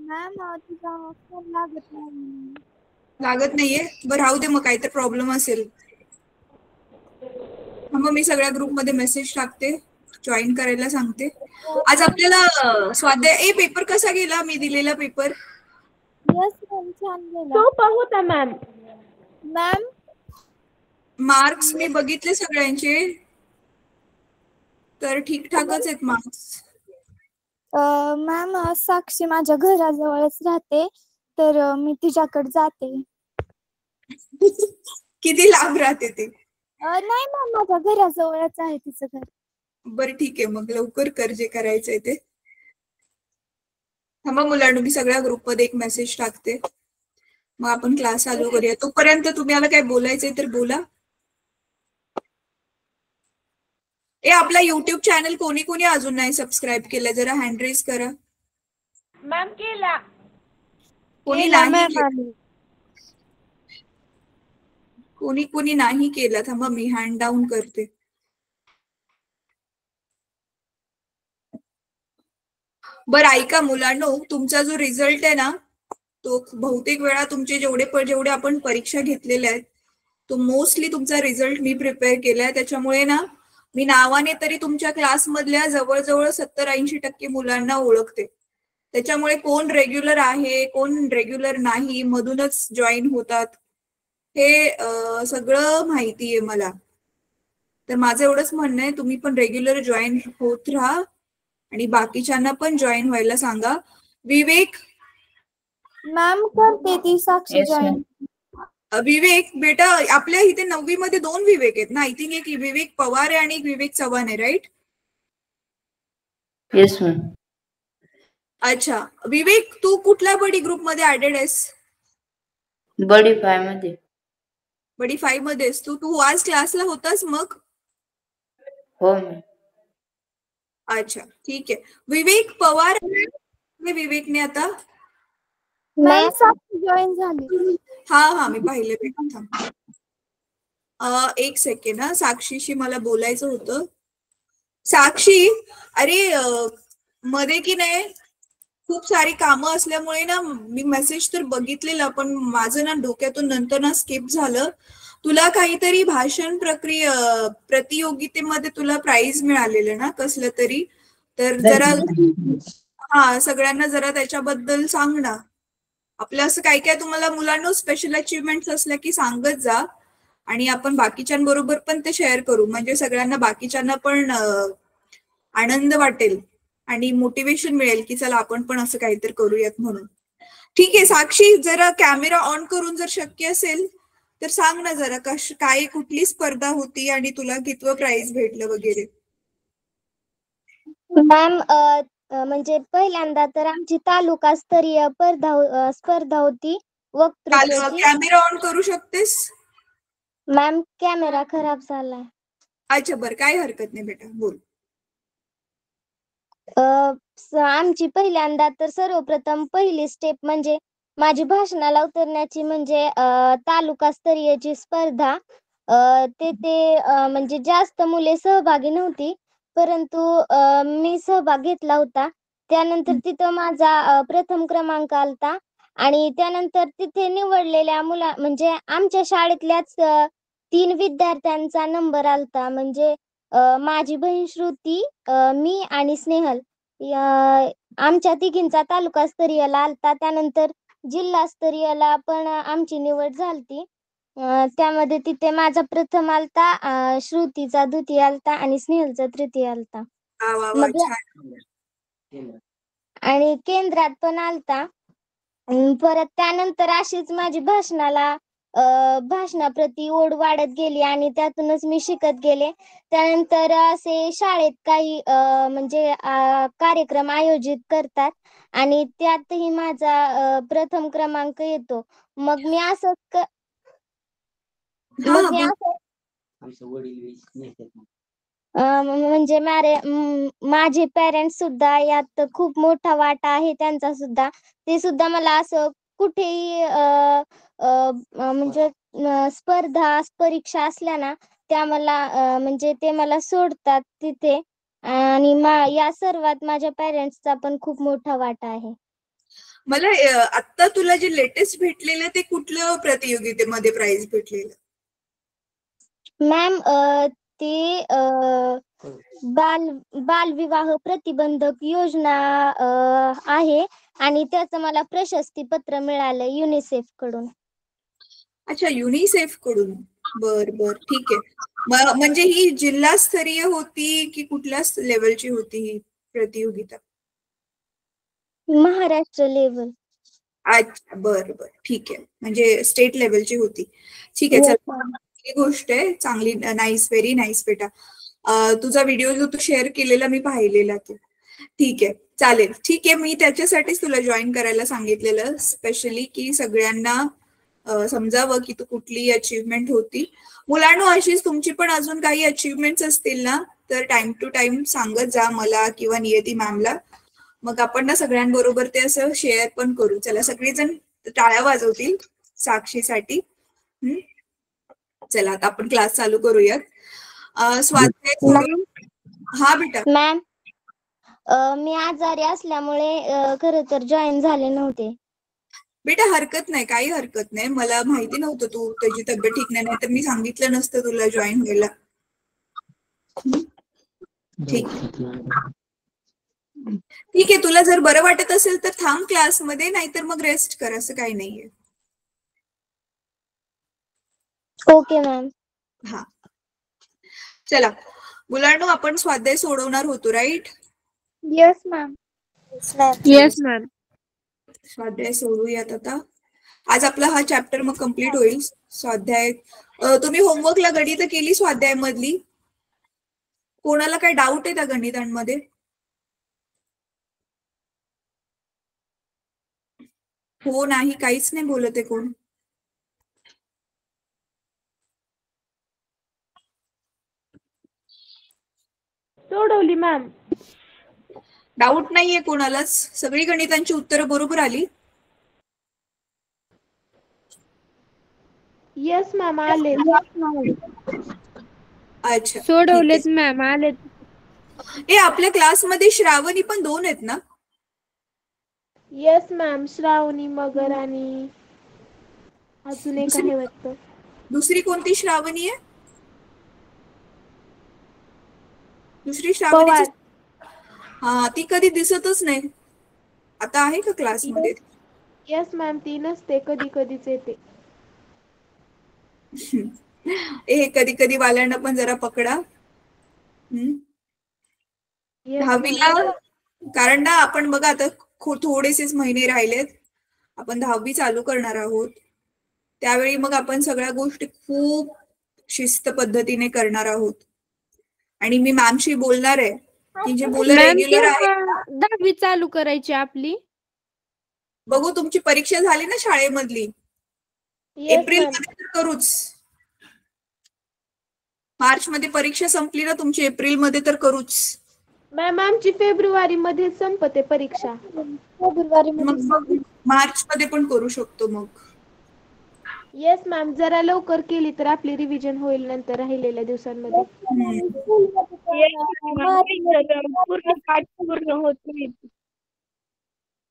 Ma'am तुझा phone लागत नाही. लागत नाहीये? बरं राहू दे, मग काहीतरी प्रॉब्लेम असेल. मग मी सगळ्या ग्रुपमध्ये मेसेज टाकते, जॉईन करायला सांगते. आज आपल्याला स्वाध्याय पेपर कसा गेला? मी दिलेला पेपर यस मॅम, छान गेला. सोपा होता मॅम. मॅम मार्क्स मी बघितले सगळ्यांचे, तर ठीकठाकच आहेत मार्क्स. मॅम साक्षी माझ्या घराजवळच राहते, तर मी तिच्याकडे जाते. किती लांब राहते ते? नाही मॅम, माझ्या घराजवळच आहे तिचं घर. बरं ठीक आहे, मग लवकर कर जे करायचंय ते. थांबा मुलांना, मी सगळ्या ग्रुपमध्ये एक मेसेज टाकते, मग आपण क्लास चालू करूया. तोपर्यंत तुम्हाला काय बोलायचंय तर बोला. आपला युट्यूब चॅनल कोणी कोणी अजून नाही सबस्क्राईब केलं, जरा हँड रेज करा. मॅम केला. कोणी नाही कोणी नाही केलं? थांबा मी हँड डाऊन करते. बरं ऐका मुलांनो, तुमचा जो रिझल्ट आहे ना, तो बहुतेक वेळा तुमचे जेवढे आपण परीक्षा घेतलेल्या आहेत, तो मोस्टली तुमचा रिझल्ट मी प्रिपेअर केलाय. त्याच्यामुळे ना मी नावाने तरी तुमच्या क्लासमधल्या जवळजवळ 70-80% मुलांना ओळखते. त्याच्यामुळे कोण रेग्युलर आहे, कोण रेग्युलर नाही, मधूनच जॉईन होतात, हे सगळं माहिती आहे मला. तर माझं एवढंच म्हणणं आहे, तुम्ही पण रेग्युलर जॉईन होत राहा आणि बाकीच्यांना पण जॉईन व्हायला सांगा. विवेक मॅम करते ती साक्षी जॉईन. विवेक बेटा, आपल्या इथे 9वी मध्ये 2 विवेक आहेत ना? आय थिंक एक विवेक पवार आहे आणि एक विवेक चव्हाण आहे, राईट? Yes ma'am. अच्छा विवेक, तू कुठल्या बडी ग्रुप मध्ये ऍडेड आहेस? बडी 5 मध्ये. बडी 5 मध्येस तू आज क्लासला होतास मग? हो मॅम. अच्छा ठीक आहे. विवेक पवार विवेकने आता मॅम साक्षी जॉईन झाली. हा मी पाहिले बेटा. एक सेकंड हा, साक्षीशी मला बोलायचं होतं. साक्षी, अरे मध्ये की नाही खूप सारी कामं असल्यामुळे ना मी मेसेज तर बघितलेला, पण माझं ना डोक्यातून नंतर ना स्किप झालं. तुला काहीतरी भाषण प्रतियोगितेमध्ये तुला प्राइज मिळालेलं ना कसलं तरी, तर जरा सगळ्यांना जरा त्याच्याबद्दल सांग ना. आपलं असं काय काय तुम्हाला मुलांना स्पेशल अचिव्हमेंट असल्या की सांगत जा, आणि आपण बाकीच्यांबरोबर पण ते शेअर करू, म्हणजे सगळ्यांना बाकीच्यांना पण आनंद वाटेल आणि मोटिवेशन मिळेल की चला आपण पण असं काहीतरी करूयात म्हणून. ठीक आहे साक्षी, जरा कॅमेरा ऑन करून जर शक्य असेल तर सांग ना जरा, काय कुठली स्पर्धा होती आणि तुला कितवं प्राइज भेटलं वगैरे. मॅम म्हणजे पहिल्यांदा तर आमची तालुकास्तरीय स्पर्धा होती वक्तृत्वाची. कॅमेरा ऑन करू शकतेस? मॅम कॅमेरा खराब झालाय. अच्छा बरं, काय हरकत नाही बेटा, बोल. आमची पहिल्यांदा तर सर्वप्रथम पहिली स्टेप म्हणजे माझी भाषणाला उतरण्याची म्हणजे तालुकास्तरीयची स्पर्धा. ते म्हणजे जास्त मुले सहभागी नव्हती, परंतु मी सहभाग घेतला होता. त्यानंतर तिथं माझा प्रथम क्रमांक आलता आणि त्यानंतर तिथे निवडलेल्या म्हणजे आमच्या शाळेतल्याच 3 विद्यार्थ्यांचा नंबर आलता. म्हणजे माझी बहीण श्रुती, मी आणि स्नेहल, आमच्या तिघींचा तालुकास्तरीयला आलता. त्यानंतर जिल्हास्तरीयला पण आमची निवड झालती. त्यामध्ये तिथे माझा प्रथम आलता, श्रुतीचा द्वितीय आलता आणि स्नेहलचा तृतीय आलता. आणि केंद्रात पण आलता. परत त्यानंतर अशीच माझी भाषणाप्रती ओढ वाढत गेली आणि त्यातूनच मी शिकत गेले. त्यानंतर असे शाळेत काही म्हणजे कार्यक्रम आयोजित करतात आणि त्यातही माझा प्रथम क्रमांक येतो. मग मी असं म्हणजे माझे पेरेंट्स सुद्धा यात खूप मोठा वाटा आहे त्यांचा सुद्धा. ते सुद्धा मला असं कुठेही म्हणजे स्पर्धा परीक्षा असल्या ना त्या मला म्हणजे ते मला सोडतात तिथे. आणि या सर्वात माझ्या पेरेंट्सचा पण खूप मोठा वाटा आहे. मला आता तुला जे लेटेस्ट भेटलेलं ते कुठलं प्रतियोगितेमध्ये प्राइज भेटलेलं? मॅम ते बाल बालविवाह प्रतिबंधक योजना आहे आणि त्याचं मला प्रशस्ती पत्र मिळालं युनिसेफ कडून. अच्छा, युनिसेफ कडून. बर बर, ठीक आहे. म्हणजे ही जिल्हास्तरीय होती की कुठल्या लेवलची होती ही प्रतियोगिता? महाराष्ट्र लेवल. अच्छा, बर बर, ठीक आहे. म्हणजे स्टेट लेवलची होती. ठीक आहे, Yes, चल. ma'am. ही गोष्ट आहे चांगली. नाईस, व्हेरी नाईस बेटा. तुझा व्हिडिओ जो तू शेअर केलेला मी पाहिलेला तो. ठीक आहे, चालेल. ठीक आहे, मी त्याच्यासाठीच तुला जॉईन करायला सांगितलेलं स्पेशली, की सगळ्यांना समजावं की तू कुठली अचीवमेंट होती. मुलांनो, अशीच तुमची पण अजून काही अचीवमेंट्स असतील ना तर टाइम टू टाइम सांगत जा मला किंवा नियती मॅमला. मग आपण ना सगळ्यांबरोबर ते असं शेअर पण करू. चला, सगळेजण टाळ्या वाजवतील साक्षीसाठी. चला, आता आपण क्लास चालू करूयात. स्वाध्याय सोडून. हा बेटा. मॅम मी आजारी असल्यामुळे खरं तर जॉईन झाले नव्हते. बेटा, हरकत नाही, काही हरकत नाही. मला माहिती नव्हतं तू त्याची तब्येत ठीक नाही, तर मी सांगितलं नसतं तुला जॉईन व्हायला. ठीक ठीक आहे. तुला जर बरं वाटत असेल तर थांब क्लासमध्ये, नाहीतर मग रेस्ट कर, असं काही नाहीये. Okay ma'am. हा, चला मुलांनो, आपण स्वाध्याय सोडवणार होतो, right? Yes ma'am. Yes, ma'am. स्वाध्याय सोडूयात आता. आज आपला हा चॅप्टर मग कम्प्लीट होईल. स्वाध्याय तुम्ही होमवर्कला गणित केली स्वाध्याय मधली? कोणाला काही डाऊट आहे त्या गणितांमध्ये? हो, नाही, काहीच नाही बोलत आहे कोण. सोडवली मॅम. डाऊट नाहीये कोणालाच? सगळी गणितांची उत्तरं बरोबर आली? येस मॅम, आले. अच्छा, सोडवलेत मॅम, आलेत. ए, आपल्या क्लासमध्ये श्रावणी पण 2 आहेत ना? येस मॅम, श्रावणी, मगर आणि अजून एक आहे वाटतं. दुसरी कोणती श्रावणी आहे? दुसरी श्रावणीची. हा, ती कधी दिसतच नाही. आता आहे का क्लासमध्ये? येस मॅम, ती नसते, कधी कधीच येते. हे कधी कधी वाल्यांना पण जरा पकडा. Yes, दहावीला, ma'am. कारण ना आपण बघा आता थोडेसेच महिने राहिलेत, आपण 10वी चालू करणार आहोत. त्यावेळी मग आपण सगळ्या गोष्टी खूप शिस्त पद्धतीने करणार आहोत. आणि मी मॅमशी बोलणार आहे की जे मुलं मॅम, रेग्युलर आहे. 10वी चालू करायची आपली. बघू, तुमची परीक्षा झाली ना शाळेमधली? Yes April ma'am. मध्ये तर करूच. मार्च मध्ये परीक्षा संपली ना तुमची, एप्रिल मध्ये तर करूच. मॅम, आमची फेब्रुवारी मध्ये संपते परीक्षा. फेब्रुवारी मध्ये मग मार्च मध्ये पण करू शकतो मग. येस मॅम, जरा लवकर केली तर आपली रिव्हिजन होईल नंतर राहिलेल्या दिवसांमध्ये. पूर्ण पाठ पूर्ण होत नाही.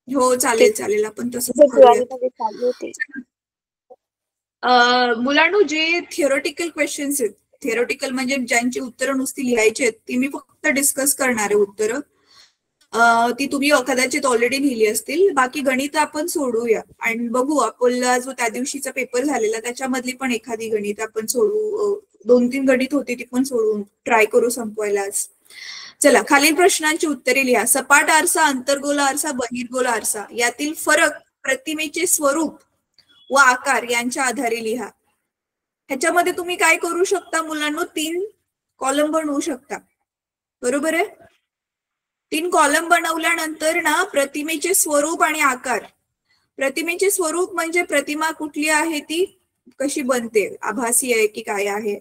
हो, चालेल चालेल, आपण तसंच फेब्रुवारी करूयात. मध्ये चालू होते. मुलांनो, जे थिअरोटिकल क्वेश्चन्स आहेत, थिअरोटिकल म्हणजे ज्यांची उत्तरं नुसती लिहायची आहेत, ती मी फक्त डिस्कस करणार आहे उत्तरं. ती तुम्ही कदाचित ऑलरेडी लिहिली असतील. बाकी गणित आपण सोडूया आणि बघू आपला जो त्या दिवशीचा पेपर झालेला त्याच्यामधली पण एखादी गणित आपण सोडू. 2-3 गणित होती ती पण सोडून ट्राय करू संपवायला आज. चला, खालील प्रश्नांची उत्तरे लिहा. सपाट आरसा, अंतर्गोल आरसा, बहिर्गोल आरसा यातील फरक, प्रतिमेचे स्वरूप व आकार यांच्या आधारे लिहा. ह्याच्यामध्ये तुम्ही काय करू शकता मुलांनो? 3 कॉलम बनवू शकता, बरोबर आहे? 3 कॉलम बनवल्यानंतर ना प्रतिमेचे स्वरूप आणि आकार. प्रतिमेचे स्वरूप म्हणजे प्रतिमा कुठली आहे, ती कशी बनते, आभासी आहे की काय आहे,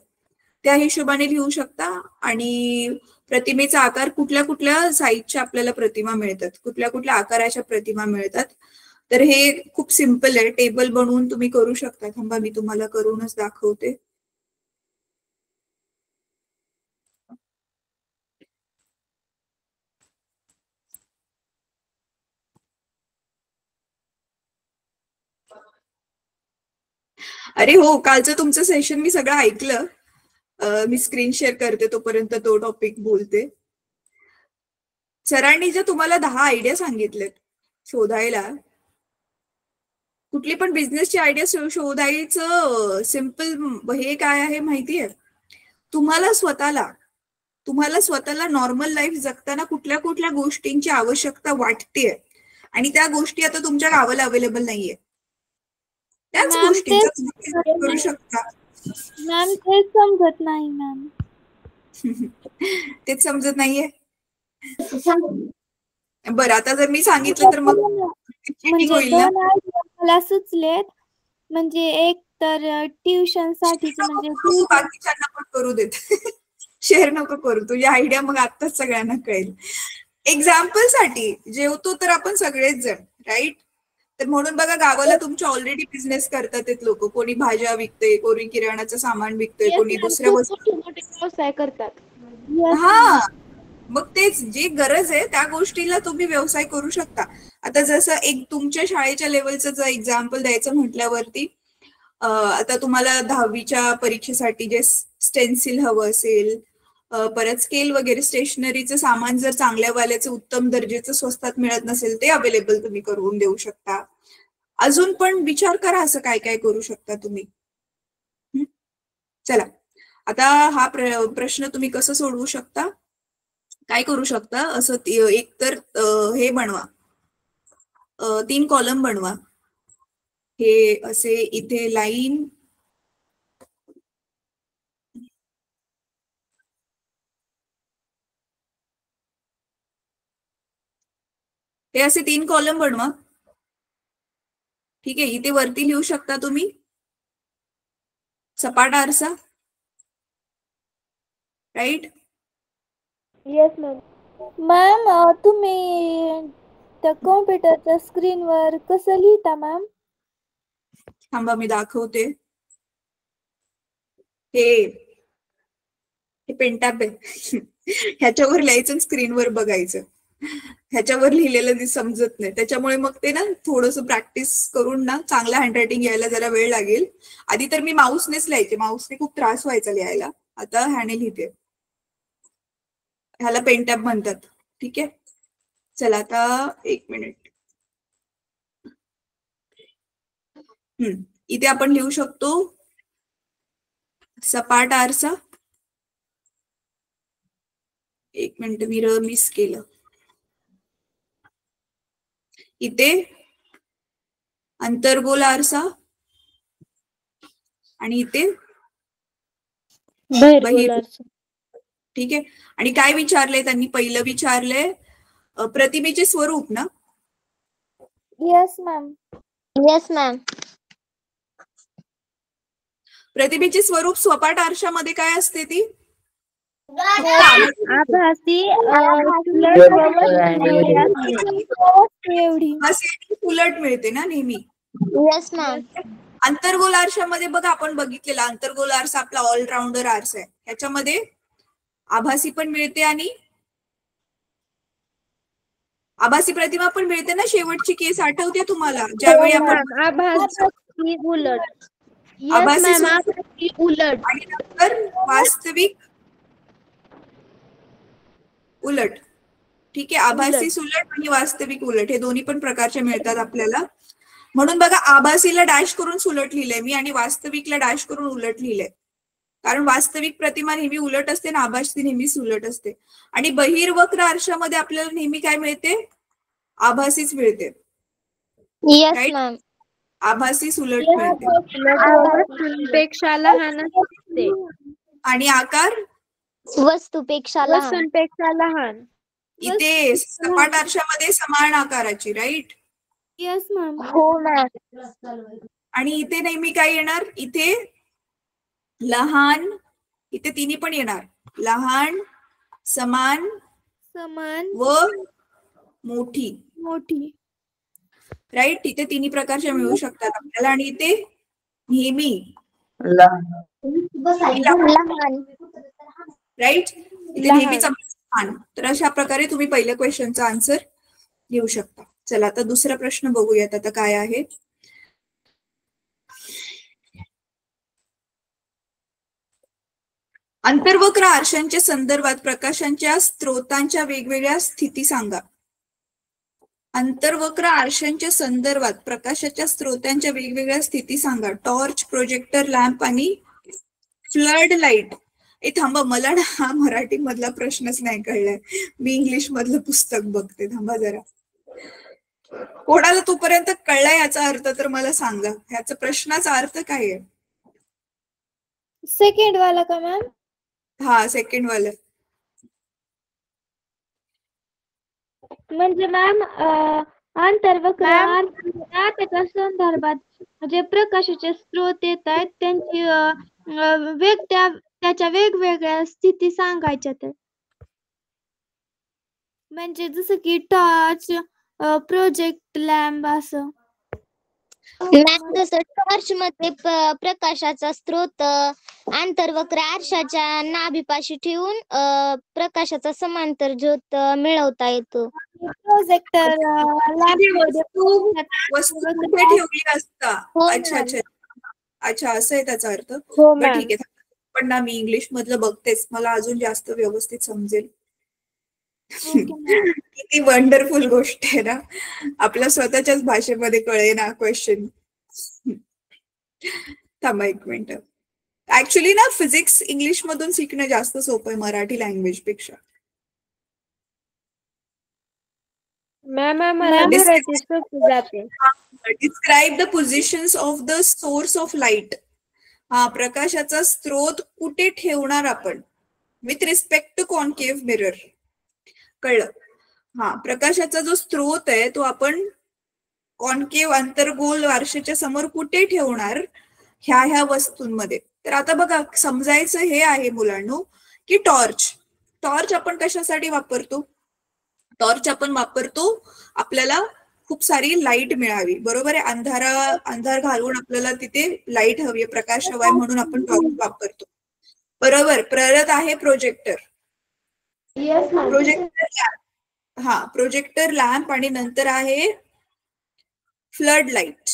त्या हिशोबाने लिहू शकता. आणि प्रतिमेचा आकार, कुठल्या कुठल्या साईजच्या आपल्याला प्रतिमा मिळतात, कुठल्या कुठल्या आकाराच्या प्रतिमा मिळतात. तर हे खूप सिम्पल आहे, टेबल बनवून तुम्ही करू शकता. थांबा, मी तुम्हाला करूनच दाखवते. अरे हो, कालचं तुमचं सेशन मी सगळं ऐकलं. मी स्क्रीन शेअर करते, तोपर्यंत तो टॉपिक बोलते. सरांनी जे तुम्हाला 10 आयडिया सांगितलेत शोधायला, कुठली पण बिझनेसची आयडिया शोधायचं सिम्पल हे काय आहे माहितीये? तुम्हाला स्वतःला नॉर्मल लाईफ जगताना कुठल्या कुठल्या गोष्टींची आवश्यकता वाटतेय आणि त्या गोष्टी आता तुमच्या गावाला अवेलेबल नाहीये, त्याच मॅम, गोष्टींचा तुम्ही करू शकता. मॅम तेच समजत नाही मॅम. तेच समजत नाहीये. बरं, आता जर मी सांगितलं तर मग म्हणजे होईल ना? 2 आयडिया मला सुचलेत. म्हणजे एक तर ट्युशन साठीच म्हणजे बाकीच्यांना पण करू देत. शेअर नको करू, तुझी आयडिया मग आत्ताच सगळ्यांना कळेल. एक्झाम्पल साठी जेवतो तर आपण सगळेच जण, राईट? तर म्हणून बघा, गावाला तुमच्या ऑलरेडी बिझनेस करतात लोक. कोणी भाज्या विकते, कोणी किराणाचं सामान विकते, कोणी दुसऱ्या खूप वस्तू. मोठे व्यवसाय करतात. हा, मग तेच जी गरज आहे त्या गोष्टीला तुम्ही व्यवसाय करू शकता. आता जसं एक तुमच्या शाळेच्या लेवलचं जर एक्झाम्पल द्यायचं म्हटल्यावरती, आता तुम्हाला 10वीच्या परीक्षेसाठी जे स्टेन्सिल हवं असेल, परत स्केल वगैरे स्टेशनरीचं सामान जर चांगल्या वाल्याचं उत्तम दर्जाचं स्वस्तात मिळत नसेल, ते अवेलेबल तुम्ही करून देऊ शकता. अजून पण विचार करा असं काय काय करू शकता तुम्ही. चला, आता हा प्रश्न तुम्ही कसं सोडवू शकता, काय करू शकता? असं एक तर हे बनवा, 3 कॉलम बनवा. हे असे इथे लाईन, हे असे 3 कॉलम बनवा. ठीक आहे, इथे वरती लिहू शकता तुम्ही सपाट आरसा, राईट? Yes ma'am. मॅम तुम्ही त्या कॉम्प्युटरच्या स्क्रीनवर कसं लिहिता मॅम? थांबा मी दाखवते. हे पेनटॅब आहे. ह्याच्यावर लिहायचं, स्क्रीनवर बघायचं. ह्याच्यावर लिहिलेलं समजत नाही, त्याच्यामुळे मग ते ना थोडंसं प्रॅक्टिस करून ना चांगलं हँडरायटिंग यायला जरा वेळ लागेल. आधी तर मी माऊसनेच लिहायचे, माऊसने खूप त्रास व्हायचा लिहायला. आता ह्याने लिहिते. ह्याला पेनटॅब म्हणतात. ठीक आहे, चला आता 1 मिनिट. इथे आपण लिहू शकतो सपाट आरसा. 1 मिनिट, मी मिस केलं. इथे अंतर्गोल आरसा आणि इथे बहिर्गोल आरसा. ठीक आहे, आणि काय विचारलंय त्यांनी? पहिलं विचारलंय प्रतिमेचे स्वरूप ना? Yes ma'am. Yes ma'am. प्रतिमेचे स्वरूप सपाट आरशामध्ये काय असते? ती आभासी एवढी उलट मिळते ना नेहमी. Yes ma'am. अंतर्गोल आरशामध्ये बघा, आपण बघितलेला अंतर्गोल आरसा आपला ऑलराऊंडर आरसा आहे. ह्याच्यामध्ये आभासी पण मिळते आणि आभासी प्रतिमा पण मिळते ना. शेवटची केस आठवते तुम्हाला, ज्यावेळी आपण आभासी उलट. आभासी उलट आणि नंतर वास्तविक उलट. ठीक आहे, आभासी सुलट आणि वास्तविक उलट हे दोन्ही पण प्रकारचे मिळतात आपल्याला. म्हणून बघा, आभासीला डॅश करून सुलट लिहिलंय मी आणि वास्तविकला डॅश करून उलट लिहिलंय. कारण वास्तविक प्रतिमा नेहमी उलट असते ना, आभासी नेहमी सुलट असते. आणि बहिर्वक्र आरशामध्ये आपल्याला नेहमी काय मिळते? आभासीच मिळते. Yes ma'am. आभासी सुलट मिळते पेक्षा लहान असते आणि आकार वस्तूपेक्षा लहान. इथे सपाट आरशामध्ये समान आकाराची, राईट? Yes ma'am. हो मॅम. आणि इथे नेहमी काय येणार? इथे लहान, इथे तिन्ही पण येणार. लहान, समान व मोठी. राईट? इथे तिन्ही प्रकारच्या मिळू शकतात आपल्याला. आणि इथे नेहमी राईट, इथे नेहमीच लहान. तर अशा प्रकारे तुम्ही पहिल्या क्वेश्चनचा आन्सर लिहू शकता. चला, आता दुसरा प्रश्न बघूयात आता काय आहे. अंतर्वक्र आरशांच्या संदर्भात प्रकाशांच्या स्त्रोतांच्या वेगवेगळ्या स्थिती सांगा. अंतर्वक्र आरशांच्या संदर्भात प्रकाशाच्या स्त्रोतांच्या वेगवेगळ्या स्थिती सांगा. टॉर्च, प्रोजेक्टर, लॅम्प आणि फ्लड लाईट. थांबा, मला ना हा मराठी मधला प्रश्नच नाही कळलाय. मी इंग्लिश मधलं पुस्तक बघते, थांबा जरा. कोणाला तोपर्यंत कळलाय याचा अर्थ तर मला सांगा. ह्याचा प्रश्नाचा अर्थ काय आहे? सेकंड वाला का मॅम? हा, सेकंड वाला. म्हणजे मॅम अंतर्वक्र आरसा त्याच्या संदर्भात जे प्रकाशाचे स्रोत येत आहेत त्यांची त्याच्या वेगवेगळ्या स्थिती सांगायच्या ते. म्हणजे जसं की टॉर्च, प्रोजेक्ट, लॅम्प असं. मॅम जसं टॉर्च मध्ये प्रकाशाचा स्रोत अंतर्वक्र आरशाच्या नाभीपाशी ठेवून प्रकाशाचा समांतर ज्योत मिळवता येतो. प्रोजेक्टर वस्तू कुठे ठेवली असता. हो अच्छा अच्छा अच्छा, असं आहे त्याचा अर्थ. हो बरं ठीक आहे, पण ना मी इंग्लिश मधलं बघतेच, मला अजून जास्त व्यवस्थित समजेल. किती वंडरफुल गोष्ट आहे ना, आपल्या स्वतःच्याच भाषेमध्ये कळे ना क्वेश्चन. थांबा एक मिनिट. ऍक्च्युली ना फिजिक्स इंग्लिश मधून शिकणं जास्त सोपं आहे मराठी लँग्वेज पेक्षा. मॅम आम्हाला मराठी सोपी जाते. Describe the positions of the source of light. हा, प्रकाशाचा स्रोत कुठे ठेवणार आपण with respect to concave mirror. कळलं? हा, प्रकाशाचा जो स्रोत आहे तो आपण कॉन्केव्ह अंतर्गोल आरशाच्या समोर कुठे ठेवणार ह्या वस्तूंमध्ये. तर आता बघा, समजायचं हे आहे मुलांनो की टॉर्च आपण कशासाठी वापरतो? टॉर्च आपण वापरतो आपल्याला खूप सारी लाईट मिळावी, बरोबर आहे. अंधार घालून आपल्याला तिथे लाईट हवी, प्रकाश हवाय म्हणून आपण टॉर्च वापरतो, बरोबर. परत आहे प्रोजेक्टर. प्रोजेक्टर लॅम्प आणि नंतर आहे फ्लड लाईट.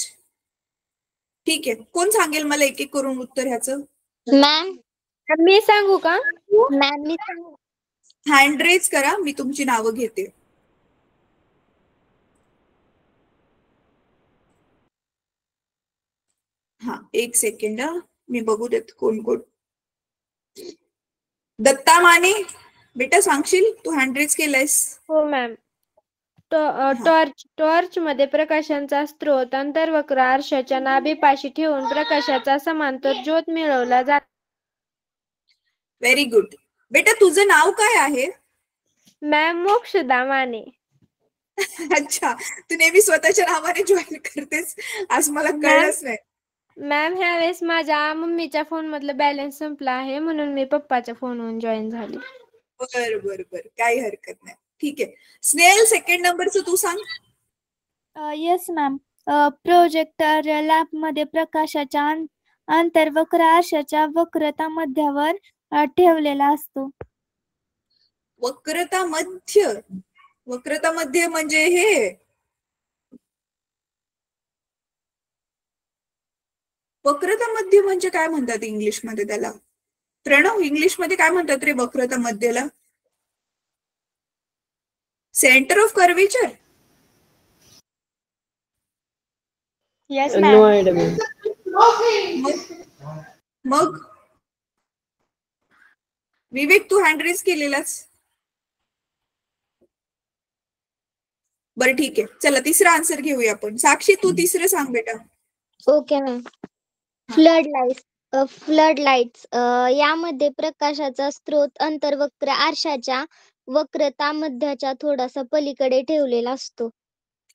ठीक आहे, कोण सांगेल मला एक एक करून उत्तर ह्याचं? मॅम मी सांगू का? मॅम मी सांगू. हँड रेज करा, मी तुमची नावं घेते. हा, एक सेकंड, मी बघू देत कोण कोण. दत्ता माने, बेटा सांगशील? तू हँड रेज केलायस. हो मॅम. टॉर्च मध्ये प्रकाशाचा स्रोत अंतर्वक्र आरशाच्या नाभीपाशी ठेवून प्रकाशाचा समांतर ज्योत मिळवला जातो. Very good. बेटा तुझं नाव काय आहे? मॅम मोक्षदा माने. अच्छा, तू नेहमी स्वतःच्या नावाने जॉईन करतेस, आज मला कळलंच नाही. मॅम ह्यावेळेस माझ्या मम्मीच्या फोन मधलं बॅलन्स संपला आहे म्हणून मी पप्पाच्या फोनवरून जॉईन झाली. बर, काही हरकत नाही. ठीक आहे. स्नेहल, सेकंड नंबरचं तू सांग. Yes ma'am. प्रोजेक्टर लॅम्प मध्ये प्रकाशाच्या अंतर्वक्र आरशाच्या वक्रता मध्यावर ठेवलेला असतो. वक्रता मध्य म्हणजे हे वक्रता मध्य म्हणजे काय म्हणतात इंग्लिश मध्ये त्याला? प्रणव, इंग्लिश मध्ये काय म्हणतात रे वक्रता मध्यला? Centre of curvature? Yes ma'am. मग विवेक, तू हँड रेज केलेलास. बरं ठीक आहे, चला तिसरा आन्सर घेऊया आपण. साक्षी, तू तिसरं सांग बेटा. Okay ma'am. फ्लड लाईट्स यामध्ये प्रकाशाचा स्रोत अंतर्वक्र आरशाच्या वक्रता मध्याच्या थोडासा पलीकडे ठेवलेला असतो.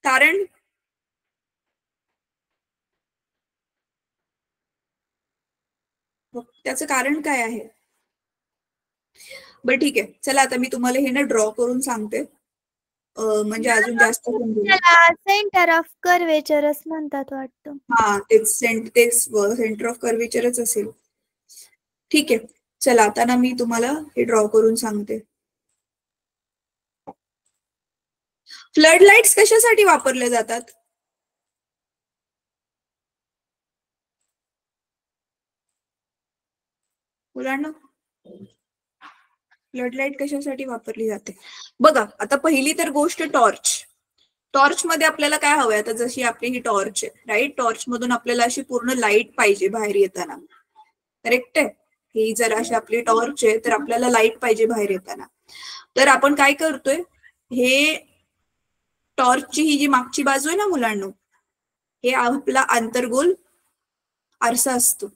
कारण? त्याचं कारण काय आहे? बरं ठीक आहे, चला आता मी तुम्हाला हे ना ड्रॉ करून सांगते, म्हणजे अजून जास्त समजेल. सेंटर ऑफ कर्वेचरच म्हणतात वाटतं. हा, तेच सेंटर ऑफ कर्वेचरच असेल. ठीक आहे, चला आता ना मी तुम्हाला हे ड्रॉ करून सांगते. फ्लड लाईट्स कशासाठी वापरले जातात? मुलांना फ्लड लाईट कशासाठी वापरली जाते? बघा, आता पहिली तर गोष्ट टॉर्च मध्ये आपल्याला काय हवंय? आता जशी आपली ही टॉर्च आहे, राईट? टॉर्च मधून आपल्याला अशी पूर्ण लाईट पाहिजे बाहेर येताना, करेक्ट आहे? ही जर अशी आपली टॉर्च आहे तर आपल्याला लाईट पाहिजे बाहेर येताना. तर आपण काय करतोय, हे टॉर्चची ही जी मागची बाजू आहे ना मुलांनो, हे आपला आंतरगोल आरसा असतो,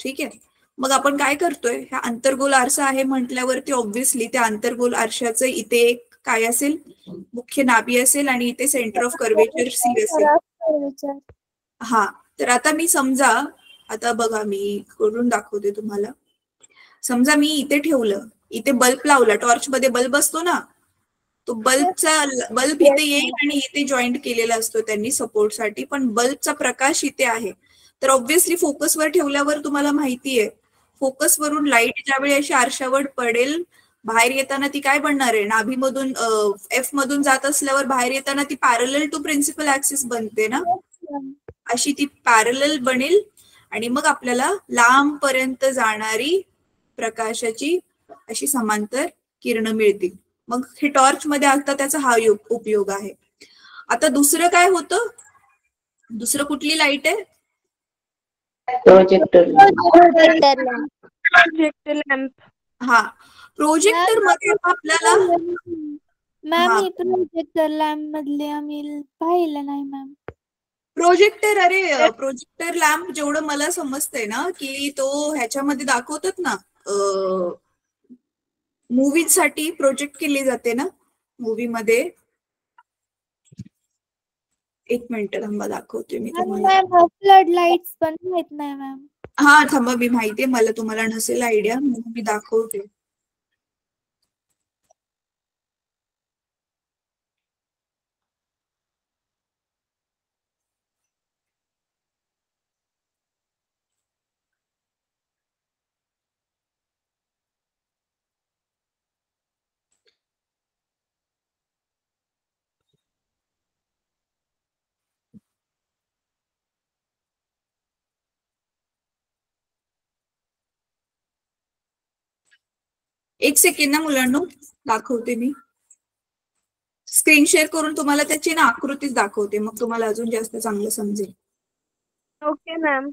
ठीक आहे? मग आपण काय करतोय, हा आंतरगोल आरसा आहे म्हटल्यावरती ऑब्व्हियसली त्या आंतरगोल आरशाचं इथे एक काय असेल, मुख्य नाभी असेल आणि इथे सेंटर ऑफ कर्वेचर सी असेल. हा, तर आता मी समजा, आता बघा मी करून दाखवते तुम्हाला. समजा मी इथे ठेवलं, इथे बल्ब लावला, टॉर्च मध्ये बल्ब असतो ना, तो बल्ब इथे येईल आणि इथे जॉईंट केलेला असतो त्यांनी सपोर्टसाठी, पण बल्बचा प्रकाश इथे आहे. तर ऑब्व्हियसली फोकसवर ठेवल्यावर तुम्हाला माहितीये, फोकसवरून लाईट ज्यावेळी अशी आरशावर पडेल, बाहेर येताना ती काय बनणार आहे, नाभीमधून एफ मधून जात असल्यावर बाहेर येताना ती पॅरलल टू प्रिन्सिपल ऍक्सिस बनते ना, अशी ती पॅरलल बनेल आणि मग आपल्याला लांब पर्यंत जाणारी प्रकाशाची अशी समांतर किरणं मिळतील. मग हे टॉर्च मध्ये आता त्याचा हा उपयोग आहे. आता दुसरं काय होतं, दुसरं कुठली लाईट आहे? Projector lamp. हा, प्रोजेक्टर मध्ये आपल्याला मॅम ही प्रोजेक्टर लॅम्प मधले आम्ही पाहिलं नाही मॅम. प्रोजेक्टर, अरे प्रोजेक्टर लॅम्प जेवढं मला समजतंय ना, की तो ह्याच्यामध्ये दाखवतात ना, मूवीज साठी प्रोजेक्ट केली जाते ना मूवी मध्ये. एक मिनिट थांबा, दाखवते मी तुम्हाला. मॅम फ्लड लाईट्स पण माहित नाही मॅम. हा थांबा, मी माहितीये मला, तुम्हाला नसेल आयडिया म्हणून मी दाखवते. एक सेकंड ना मुलांनो, दाखवते मी. स्क्रीन शेअर करून तुम्हाला त्याची ना आकृतीच दाखवते, मग तुम्हाला अजून जास्त चांगलं समजेल. Okay ma'am.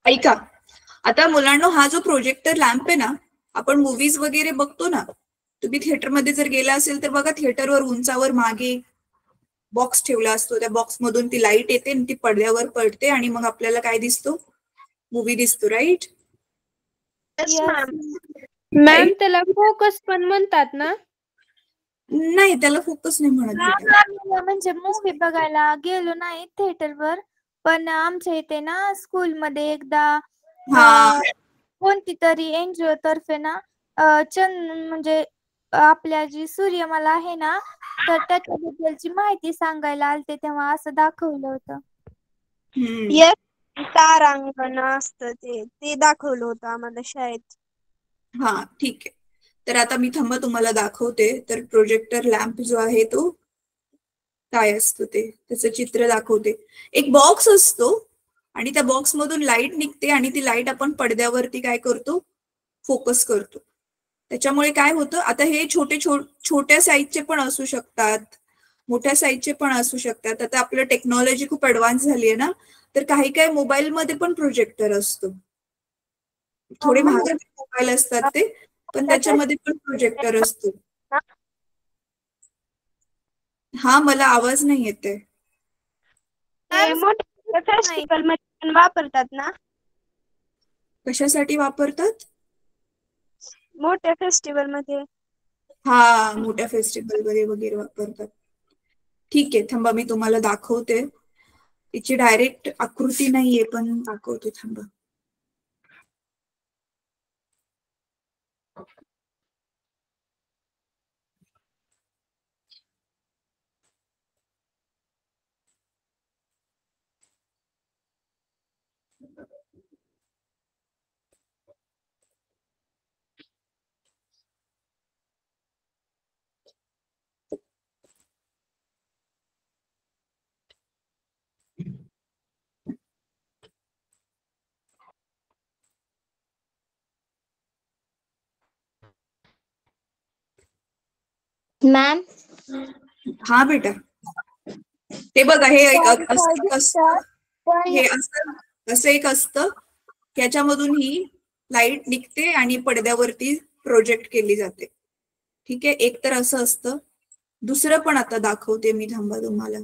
ऐका, आता मुलांनो, हा जो प्रोजेक्टर लॅम्प आहे ना, आपण मूवीज वगैरे बघतो ना, तुम्ही थिएटरमध्ये जर गेला असेल तर बघा, थिएटरवर उंचावर मागे बॉक्स ठेवला असतो, त्या बॉक्स मधून ती लाईट येते आणि ती पडद्यावर पडते आणि मग आपल्याला काय दिसतो, मूवी दिसतो, राईट? मॅम त्याला फोकस पण म्हणतात ना? नाही, त्याला फोकस नाही म्हणत बेटा. आम्ही म्हणजे मूवी बघायला गेलो नाही थिएटरवर, पण आमच्या इथे ना स्कूलमध्ये एकदा हा, कोणती तरी एनजीओ तर्फे ना म्हणजे आपल्या जी सूर्यमाला आहे ना, तर त्याच्याबद्दलची माहिती सांगायला आलते, तेव्हा असं दाखवलं होतं. तारांगण असतं ते दाखवलं होतं आम्हाला शाळेत. हा, ठीक आहे. तर आता मी थांबा तुम्हाला दाखवते. तर प्रोजेक्टर लॅम्प जो आहे तो काय असतो ते त्याचं चित्र दाखवते. एक बॉक्स असतो आणि त्या बॉक्स मधून लाईट निघते आणि ती लाईट आपण पडद्यावरती काय करतो, फोकस करतो. त्याच्यामुळे काय होतं, आता हे छोट्या साईजचे पण असू शकतात, मोठ्या साईजचे पण असू शकतात. आता आपलं टेक्नॉलॉजी खूप ऍडव्हान्स झाली आहे ना, तर काही मोबाईल मध्ये पण प्रोजेक्टर असतो. थोडे महागाचे मोबाईल असतात ते, पण त्याच्यामध्ये पण प्रोजेक्टर असतो. हा, मला आवाज नाही येते. ते मोठ्या फेस्टिवल मध्ये पण वापरतात ना? कशासाठी वापरतात? मोठ्या फेस्टिवल मध्ये. हा, मोठ्या फेस्टिवल मध्ये वगैरे वापरतात. ठीक आहे, थांबा मी तुम्हाला दाखवते. तिची डायरेक्ट आकृती नाहीये पण दाखवते, थांबा. मॅम. हा बेटा, ते बघा, हे एक असतं, हे असं एक असतं, याच्यामधून ही लाईट निघते आणि पडद्यावरती प्रोजेक्ट केली जाते. ठीक आहे, एक तर असं असतं. दुसरं पण आता दाखवते मी, थांबा तुम्हाला.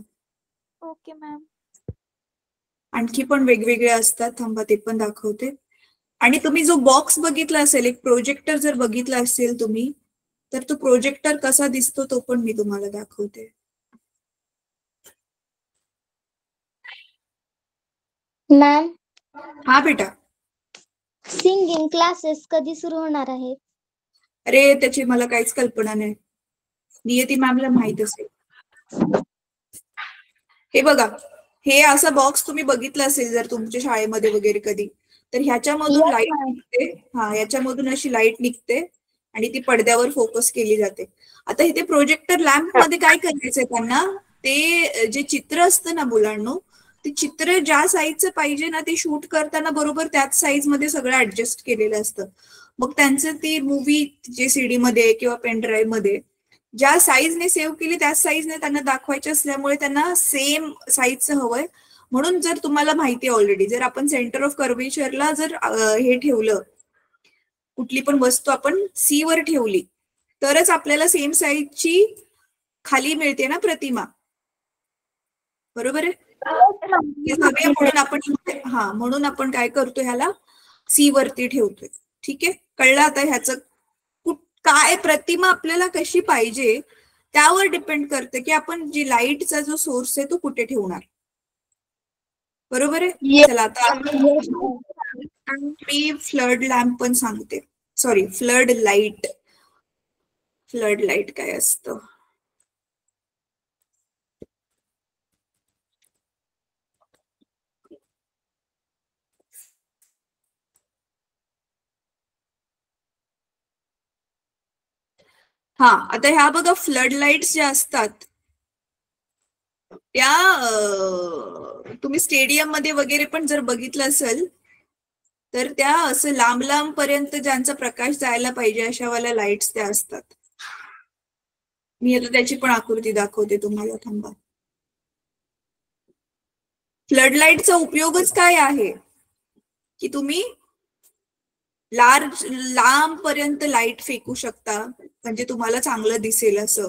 Okay ma'am. आणखी पण वेगवेगळे असतात, थांबा ते पण दाखवते. आणि तुम्ही जो बॉक्स बघितला असेल, एक प्रोजेक्टर जर बघितला असेल तुम्ही, तर तो प्रोजेक्टर कसा दिसतो तो पण मी तुम्हाला दाखवते. मॅम. हा बेटा. सिंगिंग क्लासेस कधी सुरू होणार आहेत? अरे, त्याची मला काहीच कल्पना नाही. नियती मॅमला माहित असेल. हे बघा, हे असा बॉक्स तुम्ही बघितला असेल जर तुमच्या शाळेमध्ये वगैरे कधी, तर ह्याच्यामधून लाईट निघते. हा, याच्यामधून अशी लाईट निघते आणि ती पडद्यावर फोकस केली जाते. आता इथे प्रोजेक्टर लॅम्प मध्ये काय करायचंय त्यांना, ते जे चित्र असतं ना मुलांनो, ते चित्र ज्या साईजचं पाहिजे ना, ते शूट करताना बरोबर त्याच साईज मध्ये सगळं ऍडजस्ट केलेलं असतं. मग त्यांचं ती मूवी जे सीडी मध्ये किंवा पेन ड्राईव्ह मध्ये ज्या साईजने सेव्ह केली त्याच साईजने त्यांना दाखवायचे असल्यामुळे त्यांना सेम साईजचं हवंय. म्हणून जर तुम्हाला माहिती ऑलरेडी, जर आपण सेंटर ऑफ कर्वेचरला जर हे ठेवलं, कुठली पण वस्तू आपण सी वर ठेवली, तरच आपल्याला सेम साईजची खाली मिळते ना प्रतिमा. बरोबर आहे? म्हणून आपण काय करतो, ह्याला सी वरती ठेवतोय. ठीक आहे, कळलं आता? ह्याचं काय प्रतिमा आपल्याला कशी पाहिजे त्यावर डिपेंड करते की आपण जी लाईटचा जो सोर्स आहे तो कुठे ठेवणार. बरोबर आहे? चला आता मी फ्लड लॅम्प पण सांगते. Sorry, flood light. Flood light काय असतं? हा, आता ह्या बघा, फ्लड लाईट्स ज्या असतात त्या तुम्ही स्टेडियम मध्ये वगैरे पण जर बघितलं असेल तर त्या असं लांब लांब पर्यंत ज्यांचा प्रकाश जायला पाहिजे अशावाल्या लाईट्स त्या असतात. मी आता त्याची पण आकृती दाखवते तुम्हाला, थांबा. फ्लड लाईटचा उपयोगच काय आहे की तुम्ही लांब पर्यंत लाईट फेकू शकता, म्हणजे तुम्हाला चांगलं दिसेल असं.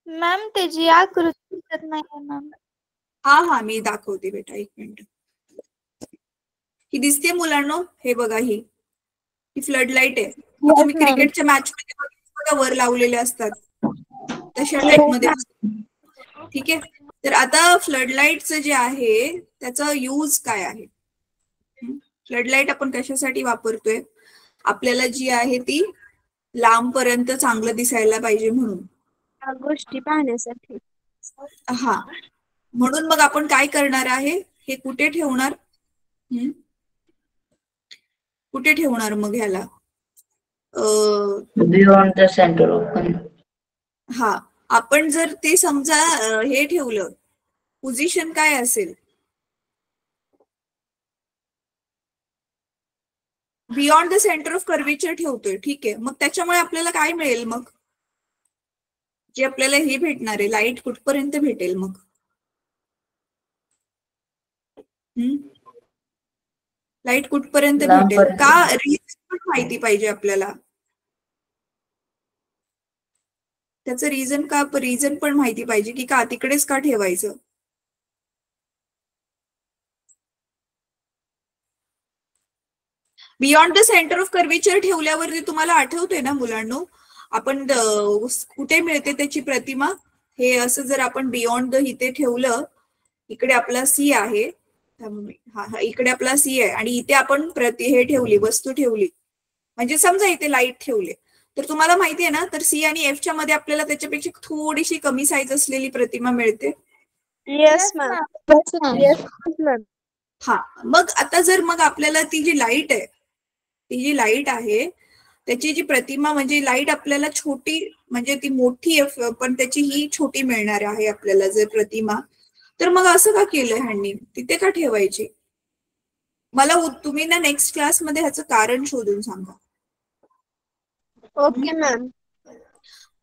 मॅम, त्याची आकृती दिसत नाही मॅम. हा, मी दाखवते बेटा, एक मिनिट. ही दिसते मुलांनो? हे बघा, ही फ्लड लाईट आहे. तुम्ही क्रिकेटच्या मॅच मध्ये वर लावलेले असतात तशा टाईप मध्ये असतात. ठीक आहे, तर आता फ्लड लाईटचं जे आहे त्याचा यूज काय आहे? फ्लड लाईट आपण कशासाठी वापरतोय? आपल्याला जी आहे ती लांब पर्यंत चांगलं दिसायला पाहिजे म्हणून, गोष्टी पाहण्यासाठी. हा, म्हणून मग आपण काय करणार आहे, हे कुठे ठेवणार? कुठे ठेवणार मग ह्याला? Beyond the centre of. हा, आपण जर ते समजा हे ठेवलं, पोझिशन काय असेल? Beyond the centre of curvature ठेवतोय. ठीक आहे, मग त्याच्यामुळे आपल्याला काय मिळेल? मग जे आपल्याला हे भेटणार आहे, लाईट कुठपर्यंत भेटेल मग? लाईट कुठपर्यंत भेटेल? का रीच माहिती पाहिजे आपल्याला. त्याचं रिझन पण माहिती पाहिजे की का तिकडेच का ठेवायचं. Beyond the centre of curvature ठेवल्यावरती तुम्हाला आठवतंय ना मुलांनो, आपण कुठे मिळते त्याची प्रतिमा. हे असं जर आपण बियॉन्ड द इथे ठेवलं, इकडे आपला सी आहे, इकडे आपला सी आहे आणि इथे आपण हे ठेवली, वस्तू ठेवली, म्हणजे समजा इथे लाईट ठेवले, तर तुम्हाला माहिती आहे ना, तर सी आणि एफ च्या मध्ये आपल्याला त्याच्यापेक्षा थोडीशी कमी साईज असलेली प्रतिमा मिळते. Yes ma'am. हा, मग आता जर मग आपल्याला ती जी लाईट आहे त्याची जी प्रतिमा, म्हणजे लाईट आपल्याला छोटी, म्हणजे ती मोठी आहे पण त्याची ही छोटी मिळणार आहे आपल्याला जर प्रतिमा, तर मग असं का केलं ह्यांनी, तिथे का ठेवायची. मला तुम्ही ना नेक्स्ट क्लासमध्ये ह्याचं कारण शोधून सांगा. Okay ma'am.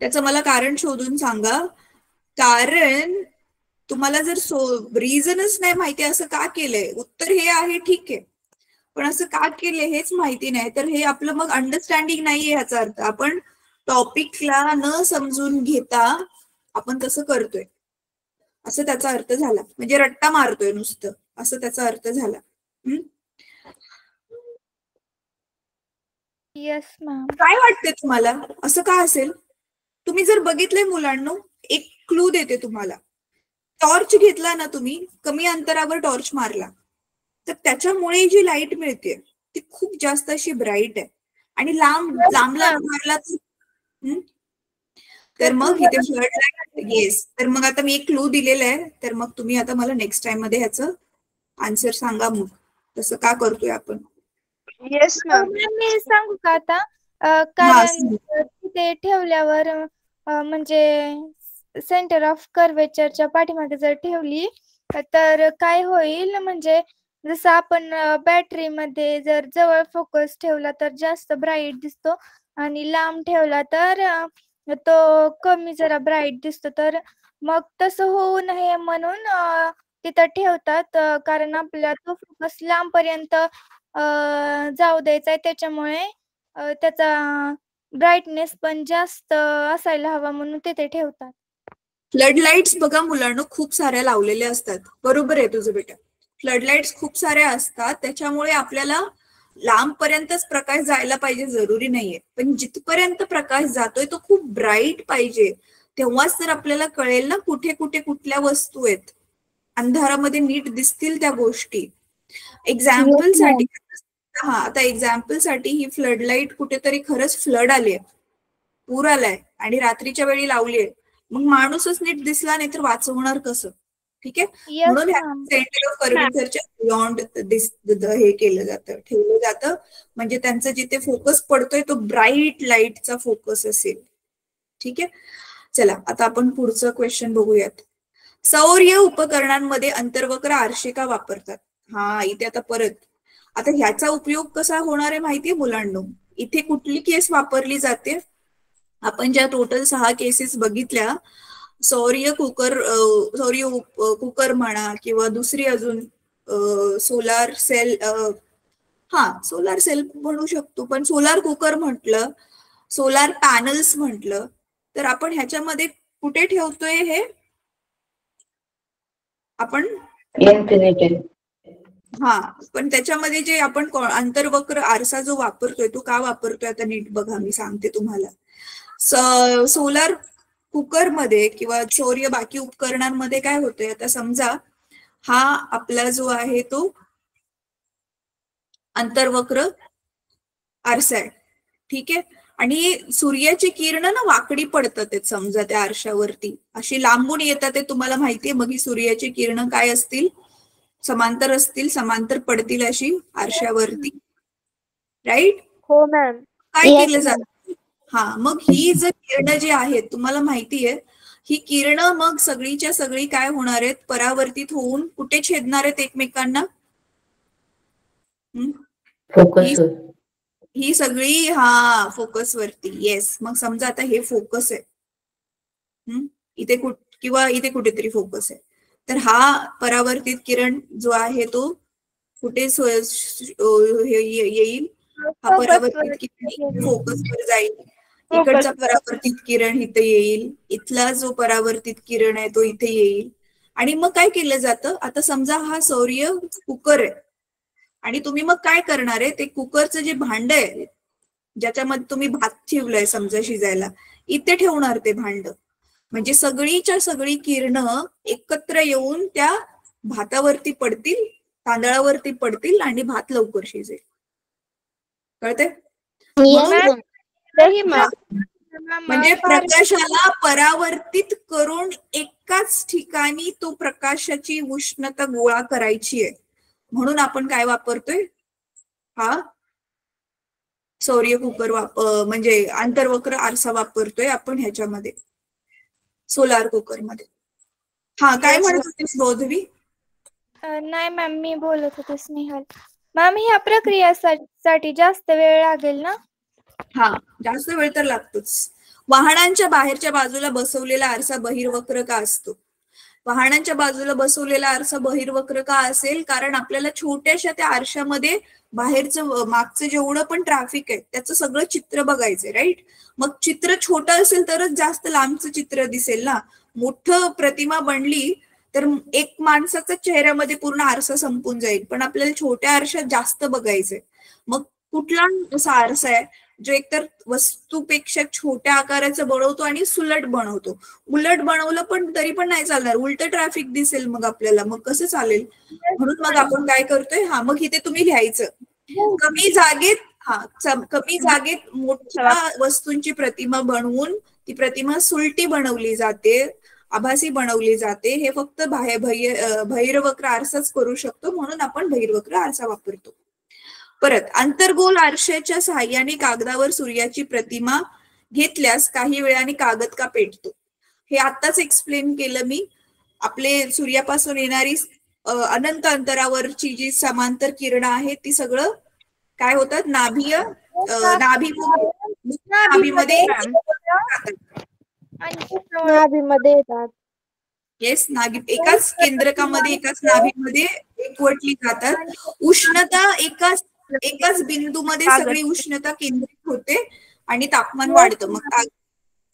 त्याचं मला कारण शोधून सांगा. कारण तुम्हाला जर रिझनच नाही माहिती असं का केलंय, उत्तर हे आहे ठीक आहे, पण असं का केलंय हेच माहिती नाही, तर हे आपलं मग अंडरस्टँडिंग नाहीये ह्याचा अर्थ. आपण टॉपिकला न समजून घेता आपण तसं करतोय, असं त्याचा अर्थ झाला. म्हणजे रट्टा मारतोय नुसतं, असं त्याचा अर्थ झाला. Yes ma'am. काय वाटतंय तुम्हाला, असं का असेल. तुम्ही जर बघितलंय मुलांनो, एक क्लू देते तुम्हाला. टॉर्च घेतला ना तुम्ही, कमी अंतरावर टॉर्च मारला, तर त्याच्यामुळे जी लाईट मिळते ती खूप जास्त अशी ब्राईट आहे, आणि लांब मारला तर मग इथे फ्लड लाईट. येस, तर मग आता मी एक क्लू दिलेला आहे, तर मग तुम्ही आता मला नेक्स्ट टाइम मध्ये ह्याचं आन्सर सांगा. मग तसं का करतोय आपण. Yes ma'am. मी सांगू का आता, कारण तिथे ठेवल्यावर म्हणजे सेंटर ऑफ कर्वेचरच्या पाठीमागे जर ठेवली तर काय होईल, म्हणजे जसं आपण बॅटरीमध्ये जर जवळ फोकस ठेवला तर जास्त ब्राईट दिसतो, आणि लांब ठेवला तर तो कमी जरा ब्राईट दिसतो. तर मग तसं होऊ नये म्हणून तिथं ठेवतात, कारण आपल्याला तो फोकस लांबपर्यंत जाऊ द्यायचा आहे, त्याच्यामुळे त्याचा ब्राईटनेस पण जास्त असायला हवा म्हणून तिथे ठेवतात. फ्लड लाईट्स बघा मुलांना खूप साऱ्या लावलेल्या असतात. बरोबर आहे तुझं बेटा. फ्लड लाईट्स खूप साऱ्या असतात, त्याच्यामुळे आपल्याला लांबपर्यंतच प्रकाश जायला पाहिजे जरुरी नाहीये, पण जिथपर्यंत प्रकाश जातोय तो खूप ब्राईट पाहिजे. तेव्हाच तर आपल्याला कळेल ना कुठे कुठे कुठल्या वस्तू आहेत, अंधारामध्ये नीट दिसतील त्या गोष्टी. एक्झाम्पल साठी, आता एक्झाम्पल साठी ही फ्लड लाईट कुठेतरी खरंच फ्लड आलीय, पूर आलाय आणि रात्रीच्या वेळी लावलीये, मग माणूसच नीट दिसला नाही तर वाचवणार कसं. ठीक आहे, म्हणून सेंटर ऑफ कर्वेचरच्या बियॉन्ड हे केलं जातं, ठेवलं जातं, म्हणजे त्यांचा जिथे फोकस पडतोय तो ब्राईट लाईटचा फोकस असेल. ठीक आहे, चला आता आपण पुढचं क्वेश्चन बघूयात. सौर उपकरणांमध्ये अंतर्वक्र आरशे का वापरतात. हा, इथे आता परत आता ह्याचा उपयोग कसा होणार आहे माहितीये मुलांनो. इथे कुठली केस वापरली जाते, आपण ज्या टोटल 6 केसेस बघितल्या, सौर्य कुकर म्हणा किंवा दुसरी अजून सोलार सेल, सोलार सेल म्हणू शकतो, पण सोलार कुकर म्हटलं, सोलार पॅनल्स म्हटलं, तर आपण ह्याच्यामध्ये कुठे ठेवतोय हे आपण पण त्याच्यामध्ये जे आपण अंतर्वक्र आरसा जो वापरतोय तो का वापरतोय आता नीट बघा, मी सांगते तुम्हाला. सोलार कुकर मध्ये किंवा सौर बाकी उपकरणांमध्ये काय होतंय, आता समजा हा आपला जो आहे तो अंतर्वक्र आरसा आहे. ठीक आहे, आणि सूर्याची किरण ना वाकडी पडतात समजा त्या आरशावरती, अशी लांबून येतात ते तुम्हाला माहितीये. मग ही सूर्याची किरण काय असतील, समांतर असतील, समांतर पडतील अशी आरशावरती. राईट. हो मॅम. काय केलं जातं, मग ही जर किरण जी आहेत तुम्हाला माहितीये, ही किरण मग सगळीच्या सगळी काय होणार आहेत, परावर्तित होऊन कुठे छेदणार आहेत एकमेकांना, ही सगळी फोकस वरती. येस, मग समजा आता हे फोकस आहे, इथे किंवा इथे कुठेतरी फोकस आहे, तर हा परावर्तित किरण जो आहे तो कुठे येईल, हा परावर्तित किरण फोकस वर जाईल. इकडचा परावर्तित किरण इथे येईल, इथला जो परावर्तित किरण आहे तो इथे येईल. आणि मग काय केलं जातं, आता समजा हा सौर्य कुकर आहे आणि तुम्ही मग काय करणार आहे, ते कुकरचं जे भांड आहे ज्याच्यामध्ये तुम्ही भात ठेवलंय समजा शिजायला, इथे ठेवणार ते भांड. म्हणजे सगळीच्या सगळी किरणं एकत्र येऊन त्या भातावरती पडतील, तांदळावरती पडतील आणि भात लवकर शिजेल. कळते? म्हणजे प्रकाशाला परावर्तित करून एकाच ठिकाणी तो प्रकाशाची उष्णता गोळा करायची आहे, म्हणून आपण काय वापरतोय, हा सौर्य कुकर म्हणजे आंतरवक्र आरसा वापरतोय आपण ह्याच्यामध्ये, सोलार कुकर मध्ये. हा, काय म्हणत होतीस बौद्धवी? नाही मॅम, मी बोलत होते स्नेहल. मॅम, ह्या प्रक्रियासाठी जास्त वेळ लागेल ना? हा, जास्त वेळ तर लागतोच. वाहनांच्या बाहेरच्या बाजूला बसवलेला आरसा बहिर्वक्र का असतो? वाहनांच्या बाजूला बसवलेला आरसा बहिर्वक्र का असेल? कारण आपल्याला छोट्याशा त्या आरशामध्ये बाहेरचं मागचं जेवढं पण ट्रॅफिक आहे त्याचं सगळं चित्र बघायचंय, राईट? मग चित्र छोटं असेल तरच जास्त लांबचं चित्र दिसेल ना. मोठं प्रतिमा बनली तर एक माणसाचा चेहऱ्यामध्ये पूर्ण आरसा संपून जाईल, पण आपल्याला छोट्या आरशात जास्त बघायचंय. मग कुठला असा आरसा आहे जो एकतर वस्तूपेक्षा छोट्या आकाराचं बनवतो आणि सुलट बनवतो? उलट बनवलं पण तरी पण नाही चालणार, उलट ट्रॅफिक दिसेल मग आपल्याला, मग कसं चालेल? म्हणून मग आपण काय करतोय, हा मग इथे तुम्ही लिहायचं, कमी जागेत मोठ्या वस्तूंची प्रतिमा बनवून ती प्रतिमा सुलटी बनवली जाते, आभासी बनवली जाते. हे फक्त बहिर्वक्र आरसाच करू शकतो, म्हणून आपण बहिर्वक्र आरसा वापरतो. परत, अंतर्गोल आरशाच्या सहाय्याने कागदावर सूर्याची प्रतिमा घेतल्यास काही वेळाने कागद का पेटतो? हे आत्ताच एक्सप्लेन केलं मी. आपले सूर्यापासून येणारी अनंत अंतरावरची जी समांतर किरणं आहेत ती सगळं काय होतात, नाभीमध्ये येतात. येस, एकाच केंद्रकामध्ये, एकाच नाभीमध्ये एकवटली जातात. उष्णता एकाच बिंदूमध्ये सगळी उष्णता केंद्रित होते आणि तापमान वाढतं. मग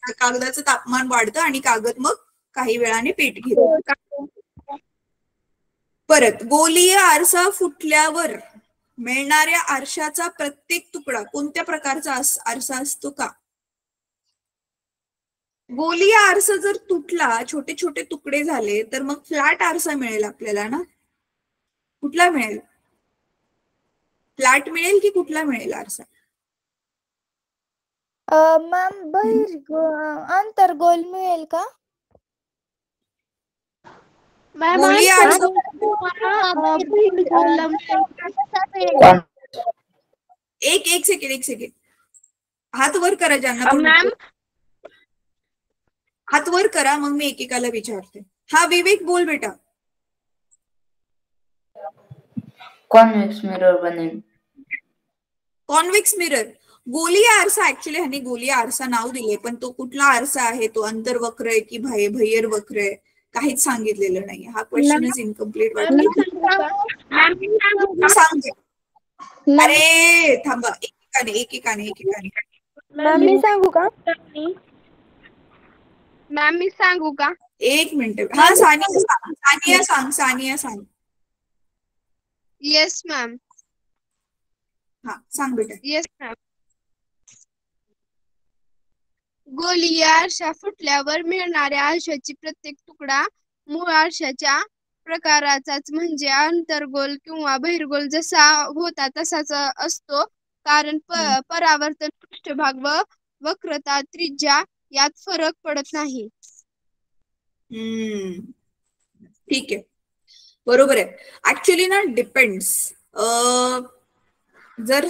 कागदाचं तापमान वाढतं आणि कागद मग काही वेळाने पेट घेतो. परत, गोलीय आरसा फुटल्यावर मिळणाऱ्या आरशाचा प्रत्येक तुकडा कोणत्या प्रकारचा आरसा असतो का? गोलीय आरसा जर तुटला, छोटे छोटे तुकडे झाले, तर मग फ्लॅट आरसा मिळेल आपल्याला ना. कुठला मिळेल? फ्लॅट मिळेल की कुठला मिळेल आरसा? मॅम, अंतर्गोल मिळेल का? गोलीय आरसा एक सेकंड हात वर करा, ज्यांना हात वर करा, मग मी एकेकाला विचारते. हा, विवेक बोल बेटा. कॉन्व्हेक्स मिरर बनेल. कॉन्व्हेक्स मिरर, गोलीय आरसा. ऍक्च्युली ह्याने गोलीय आरसा नाव दिले, पण तो कुठला आरसा आहे, तो अंतर्वक्र आहे की बहिर्वक्र आहे, काहीच सांगितलेलं नाही. हा क्वेश्चनच इनकम्प्लीट वाटतो. सांग. अरे थांबा, एकेकाने. मी सांगू का? मॅम, मी सांगू का? एक मिनिट. हा, सानिया सांग. Yes ma'am. हा, सांग बेटा. Yes ma'am. गोलीय आरसा फुटल्यावर मिळणाऱ्या आरशाची प्रत्येक तुकडा मूळ आरशाच्या प्रकाराचाच म्हणजे अंतर्गोल किंवा बहिर्गोल जसा होता तसाच असतो, कारण परावर्तन पृष्ठभाग व वक्रता त्रिज्या यात फरक पडत नाही. ठीक आहे, बरोबर आहे. ऍक्च्युली ना डिपेंड्स. जर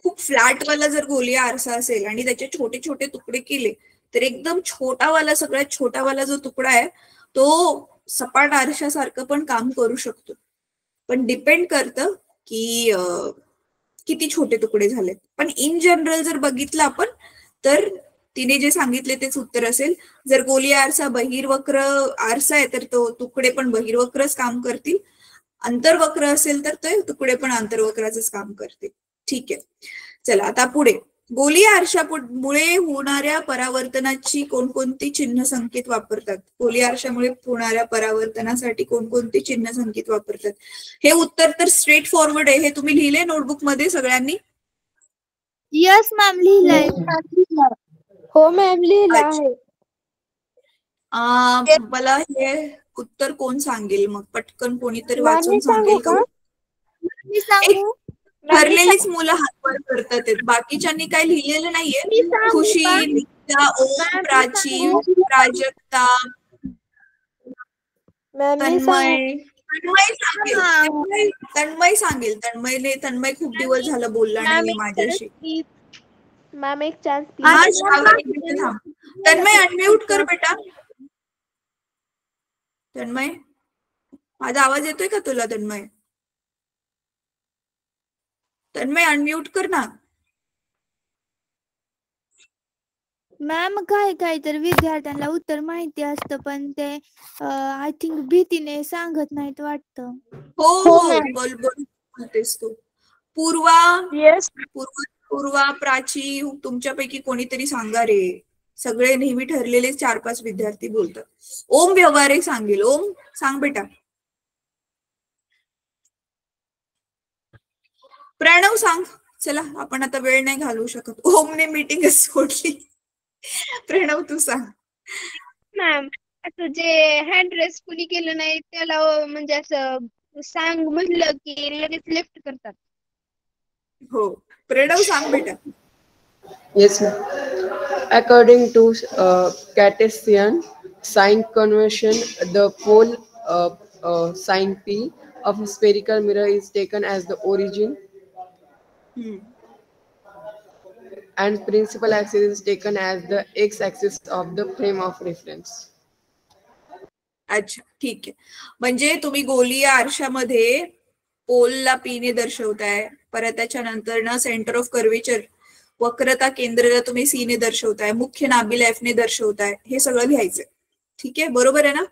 खूप फ्लॅट वाला जर गोलीय आरसा असेल आणि त्याचे छोटे छोटे तुकडे केले तर एकदम सगळ्यात छोटावाला जो तुकडा आहे तो सपाट आरशासारखं पण काम करू शकतो. पण डिपेंड करतं की किती छोटे तुकडे झालेत. पण इन जनरल जर बघितलं आपण तर तिने जे सांगितले तेच उत्तर असेल. जर गोलीय आरसा बहिर्वक्र आरसा आहे तर तो तुकडे पण बहिर्वक्रच काम करतील. अंतर्वक्र असेल तर ते तुकडे पण अंतर्वक्राचंच काम करतील. ठीक आहे, चला आता पुढे. गोलीय आरशामुळे होणाऱ्या परावर्तनाची कोणकोणती चिन्ह संकेत वापरतात? गोलीय आरशामुळे होणाऱ्या परावर्तनासाठी कोणकोणती चिन्ह संकेत वापरतात? हे उत्तर तर स्ट्रेट फॉरवर्ड आहे. हे तुम्ही लिहिले नोटबुक मध्ये सगळ्यांनी? यस मॅम, लिहिलंय. हो मॅम, लिहिलं आहे. मला हे उत्तर कोण सांगेल मग? पटकन कोणीतरी मॅम, वाचून मी सांगू सांगेल का? का? मी सांगू? ठरलेलीच मुलं हात वर करतात. बाकीच्यांनी काय लिहिलेलं नाहीये. खुशी, नित्या, ओम, प्राची, प्राजक्ता, मॅम, मी तन्मय. सांगू. तन्मय सांगेल. तन्मय खूप दिवस झालं बोलला नाहीये माझ्याशी. मॅम, एक चान्स तन्मय अनम्यूट कर बेटा. तन्मय, माझा आवाज येतोय का तुला? तन्मय अनम्यूट कर ना. मॅम, काय तर विद्यार्थ्यांना उत्तर माहिती असतं, पण ते आय थिंक भीतीने सांगत नाहीत वाटतं. हो, बोलतेस तू. पूर्वा, प्राची, तुमच्यापैकी कोणीतरी सांगा रे. सगळे नेहमी ठरलेले 4-5 विद्यार्थी बोलतात. ओम व्यवहारे सांगेल. ओम, सांग बेटा. प्रणव सांग. चला, आपण आता वेळ नाही घालवू शकत. ओमने मीटिंगच सोडली. प्रणव, तू सांग. मॅम, असं जे हँड रेस कुणी केलं नाही त्याला म्हणजे असं सांग म्हटलं की लगेच लेफ्ट करतात. हो, प्रणव सांग बेटा. Yes, ma'am. According to Cartesian sign convention, the pole sign P of a spherical mirror is taken as the origin, and principal axis is taken as the x-axis of the frame of reference. अच्छा, ठीक आहे. म्हणजे तुम्ही गोलीय आरशामध्ये पोलला P ने दर्शवताय, परत त्याच्यानंतर ना सेंटर ऑफ कर्वेचर वक्रता केंद्राला तुम्ही सी ने दर्शवताय, मुख्य नाभीला एफ ने दर्शवताय. हे सगळं लिहायचंय. ठीक आहे, बरोबर आहे ना?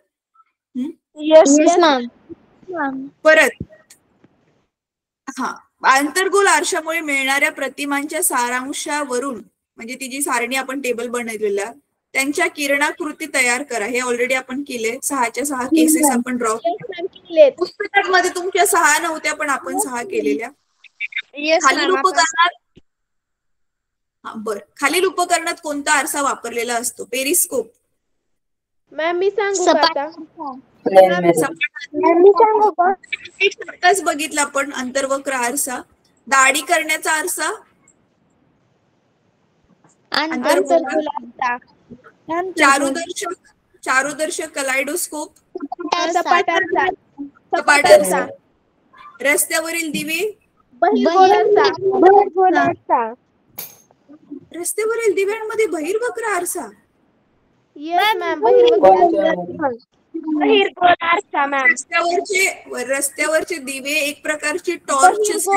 Yes ma'am. परत आंतरगोल आरशामुळे मिळणाऱ्या प्रतिमांच्या सारांशावरून, म्हणजे ती जी सारणी आपण टेबल बनवलेला, त्यांच्या किरणाकृती तयार करा. हे ऑलरेडी आपण केले. 6च्या 6 केसेस आपण ड्रॉ केले. पुस्तकामध्ये तुमच्या 6 नव्हत्या, पण आपण 6 केलेल्या. खालील उपकरणात कोणता आरसा वापरलेला असतो? पेरिस्कोप. मॅम, मी सांगू का आता? आताच बघितलं आपण अंतर्वक्र आरसा. दाढी करण्याचा आरसा, चारुदर्शक कलायडोस्कोप, सपाट आरसा, रस्त्यावरील दिवे, रस्त्यावरील दिव्यांमध्ये बहिर्वक्र आरसा. येस मॅम, रस्त्यावरचे दिवे एक प्रकारची टॉर्च असते.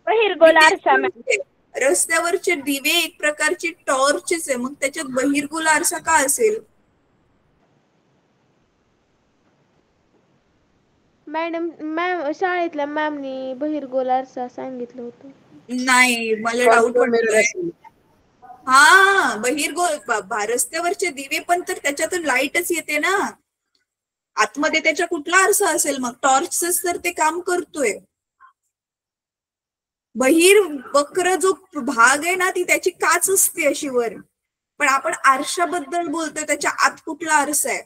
बहिर्गोल आरसा. रस्त्यावरचे दिवे एक प्रकारची टॉर्चच आहे. मग त्याच्यात बहिर्गोल आरसा का असेल? मॅम, शाळेतल्या मॅमनी बहिर्गोल आरसा सांगितलं होतं. नाही, मला डाऊट वाटतोय. बहिर्गोल रस्त्यावरचे दिवे पण तर त्याच्यातून लाईटच येते ना. आतमध्ये त्याच्या कुठला आरसा असेल? मग टॉर्चच तर ते काम करतोय. बहिर्वक्र जो भाग आहे ना, ती त्याची काच असते अशी वर. पण आपण आरशाबद्दल बोलतोय, त्याच्या आत कुठला आरसा आहे?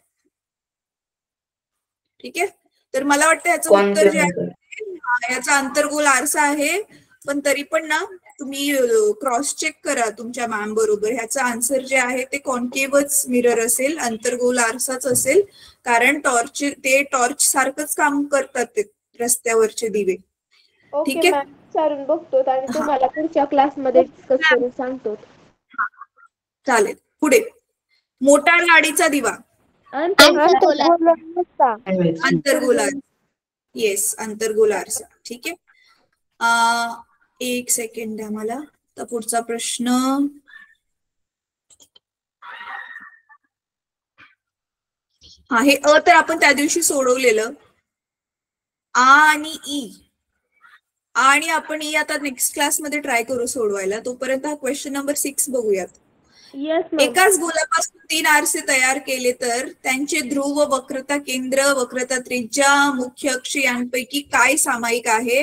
ठीक आहे, तर मला वाटतं याचं उत्तर जे आहे याचा अंतर्गोल आरसा आहे. पण तरी पण ना, तुम्ही क्रॉस चेक करा तुमच्या मॅम बरोबर. ह्याचं आन्सर जे आहे ते कॉन्केवच मिरर असेल, अंतर्गोल आरसाच असेल. कारण टॉर्च सारखंच काम करतात ते रस्त्यावरचे दिवे. ठीक आहे, विचारून बघतो आणि तुम्हाला पुढच्या क्लासमध्ये डिस्कस करून सांगतो. चालेल. पुढे, मोटार गाडीचा दिवा, अंतर्गोल आरसा. येस, अंतर्गोल आरसा. ठीक आहे, एक सेकंड द्या मला. तर पुढचा प्रश्न हे तर आपण त्या दिवशी सोडवलेलं. आ आणि ई आणि आपण ही आता नेक्स्ट क्लासमध्ये ट्राय करू सोडवायला. तोपर्यंत हा क्वेश्चन नंबर 6 बघूयात. एकाच गोलापासून 3 आरसे तयार केले तर त्यांचे ध्रुव, वक्रता केंद्र, वक्रता त्रिज्या, मुख्य अक्ष यांपैकी काय सामायिक आहे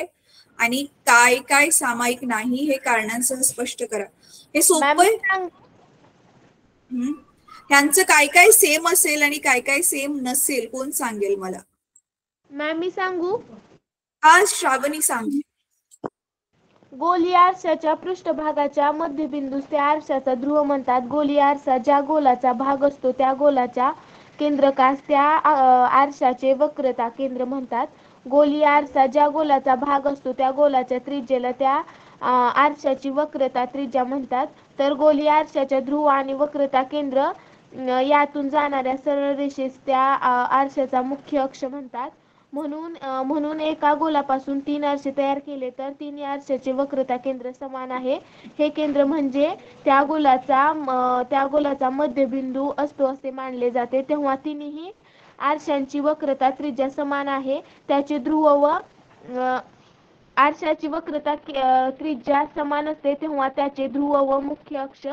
आणि काय काय सामायिक नाही हे कारणांसह स्पष्ट करा. हे सोपं आहे. ह्यांचं काय काय सेम असेल आणि काय काय सेम नसेल कोण सांगेल मला? मॅम मी सांगू? हा, श्रावणी सांग. गोलीय आरशाच्या पृष्ठभागाच्या मध्यबिंदूस त्या आरशाचा ध्रुव म्हणतात. गोलीय आरसा ज्या गोलाचा भाग असतो त्या गोलाच्या केंद्रकास त्या आरशाचे वक्रता केंद्र म्हणतात. गोलीय आरसा ज्या गोलाचा भाग असतो त्या गोलाच्या त्रिज्येला त्या आरशाची वक्रता त्रिज्या म्हणतात. तर गोलीय आरशाच्या ध्रुव आणि वक्रता केंद्र यातून जाणाऱ्या सरळ रेषेस त्या आरशाचा मुख्य अक्ष म्हणतात. म्हणून एका गोलापासून 3 आरसे तयार केले तर 3 आरशाचे वक्रता केंद्र समान आहे. हे केंद्र म्हणजे त्या गोलाचा मध्यबिंदू असतो असे मानले जाते. तेव्हा तिन्ही आरशांची वक्रता त्रिज्या समान आहे. त्याचे ध्रुव व आरशाची वक्रता त्रिज्या समान असते तेव्हा त्याचे ध्रुव व मुख्य अक्ष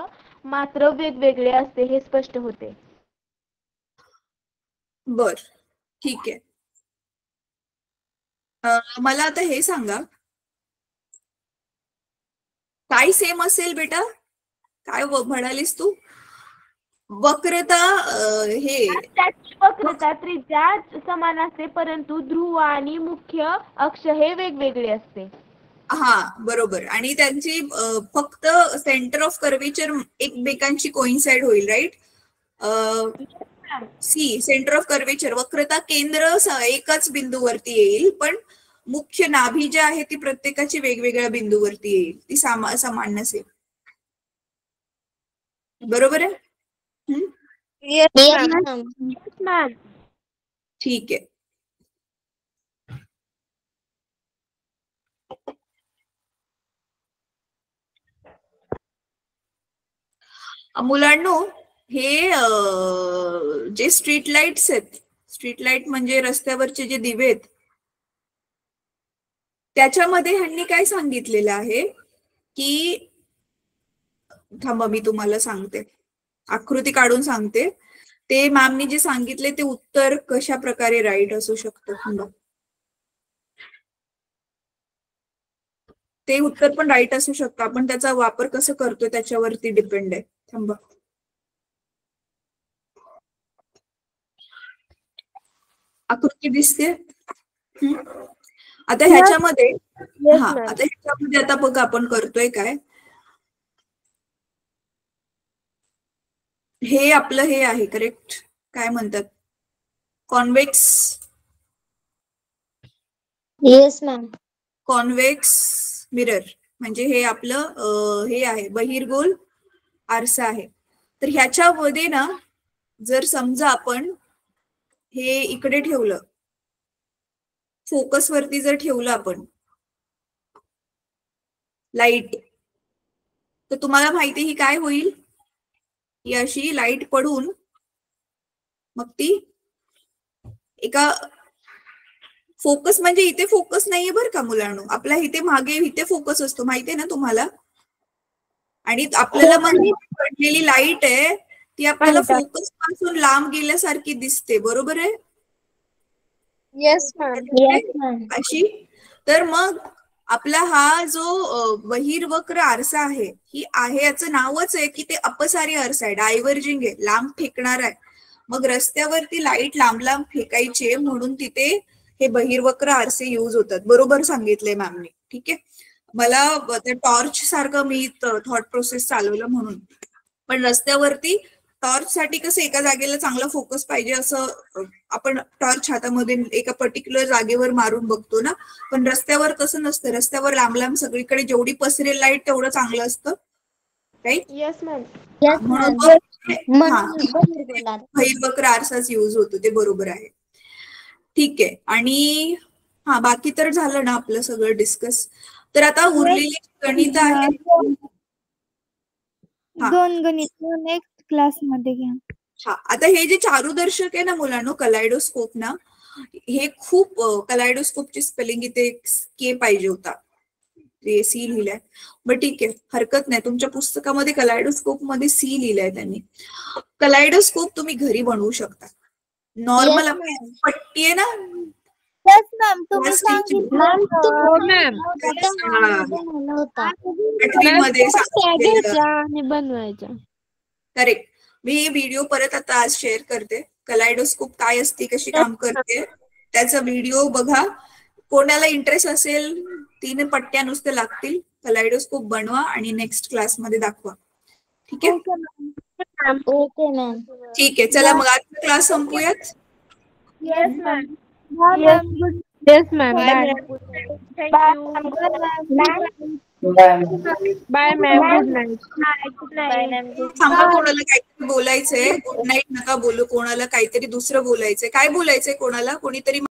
मात्र वेगवेगळे असते हे स्पष्ट होते. बर, ठीक आहे. मला आता हे सांगा, काय सेम असेल बेटा? काय म्हणालीस तू? वक्रता वक्रता त्रिज्या समान असते परंतु ध्रुव आणि मुख्य अक्ष हे वेगवेगळे असते. हा, बरोबर. आणि त्यांची फक्त सेंटर ऑफ कर्वेचर एकमेकांशी कोइन्साइड होईल, राईट? सेंटर ऑफ कर्वेचर वक्रता केंद्र एकाच बिंदूवरती येईल, पण मुख्य नाभी जी आहे ती प्रत्येकाची वेगवेगळ्या बिंदूवरती येईल, ती समान नसेल. बरोबर आहे? ठीक आहे. मुलांनो, हे जे स्ट्रीट लाईट्स आहेत, स्ट्रीट लाईट म्हणजे रस्त्यावरचे जे दिवे आहेत, त्याच्यामध्ये ह्यांनी काय सांगितलेलं आहे की, थांबा मी तुम्हाला सांगते, आकृती काढून सांगते. ते मॅमनी जे सांगितले ते उत्तर कशा प्रकारे राईट असू शकतं. थांबा, ते उत्तर पण राईट असू शकतं. आपण त्याचा वापर कसं करतोय त्याच्यावरती डिपेंड आहे. थांबा, आकृती दिसते आता ह्याच्यामध्ये? आता बघ आपण करतोय काय, हे आपलं हे आहे, करेक्ट? काय म्हणतात, convex. Yes ma'am. Convex mirror म्हणजे हे आपलं हे आहे, बहिर्गोल आरसा आहे. तर ह्याच्यामध्ये ना, जर समजा आपण हे इकडे ठेवलं, फोकस वरती जर ठेवलं आपण लाईट, तर तुम्हाला माहिती ही काय होईल, ही अशी लाईट पडून मग ती एका फोकस, म्हणजे इथे फोकस नाहीये बरं का मुलांनो, आपला इथे मागे इथे फोकस असतो, माहितीये ना तुम्हाला? आणि आपल्याला मग पडलेली लाईट आहे ती आपल्याला फोकस पासून लांब गेल्यासारखी दिसते, बरोबर आहे? Yes ma'am. अशी. तर मग आपला हा जो बहिर्वक्र आरसा आहे, ही आहे याचं नावच आहे की ते अपसारी आरसा आहे, डायव्हर्जिंग आहे, लांब फेकणार आहे. मग रस्त्यावरती लाईट लांब लांब फेकायचे म्हणून तिथे हे बहिर्वक्र आरसे यूज होतात. बरोबर सांगितले मॅमने, ठीक आहे? मला त्या टॉर्च सारखं मी थॉट प्रोसेस चालवलं म्हणून. पण रस्त्यावरती टॉर्च साठी कसं एका जागेला चांगला फोकस पाहिजे, असं आपण टॉर्च हातामध्ये एका पर्टिक्युलर जागेवर मारून बघतो ना, पण रस्त्यावर तसं नसतं. रस्त्यावर लांब लांब सगळीकडे जेवढी पसरेल लाईट तेवढं चांगलं असतं, राईट? Yes ma'am. बहिर्वक्र आरसाच यूज होतो, ते बरोबर आहे. ठीक आहे. आणि हा, बाकी तर झालं ना आपलं सगळं डिस्कस. तर आता उरलेली गणित आहे, 2 गणित नेक्स्ट क्लास मध्ये घ्या. हा, आता हे जे चारुदर्शक आहे ना मुलांनो, कलायडोस्कोप ना, हे खूप, कलायडोस्कोपची स्पेलिंग इथे के पाहिजे होता, सी लिहिलंय, बट ठीक आहे, हरकत नाही. तुमच्या पुस्तकामध्ये कलायडोस्कोप मध्ये सी लिहिलंय त्यांनी. कलायडोस्कोप तुम्ही घरी बनवू शकता. नॉर्मल Yes, आपली ma'am. पट्टी आहे ना, येस मॅम, तुम्ही प्लास्टिकची. सांगितलं मॅम हा. 8वी मध्ये सांगितलेलं. आणि बनवायच्या. करेक्ट. मी व्हिडिओ परत आता आज शेअर करते. कलायडोस्कोप काय असते, कशी काम करते, त्याचा व्हिडिओ बघा. कोणाला इंटरेस्ट असेल, 3 पट्ट्या नुसते लागतील, कलायडोस्कोप बनवा आणि नेक्स्ट क्लासमध्ये दाखवा. ठीक आहे. Okay ma'am. ठीक आहे, चला मग आजचा क्लास संपूयात. Yes ma'am. Yes ma'am. Bye bye ma'am. Good night. सांगा कोणाला काहीतरी बोलायचंय. गुड नाईट नका बोलू. कोणाला काहीतरी दुसरं बोलायचंय. काय बोलायचंय कोणाला? कोणीतरी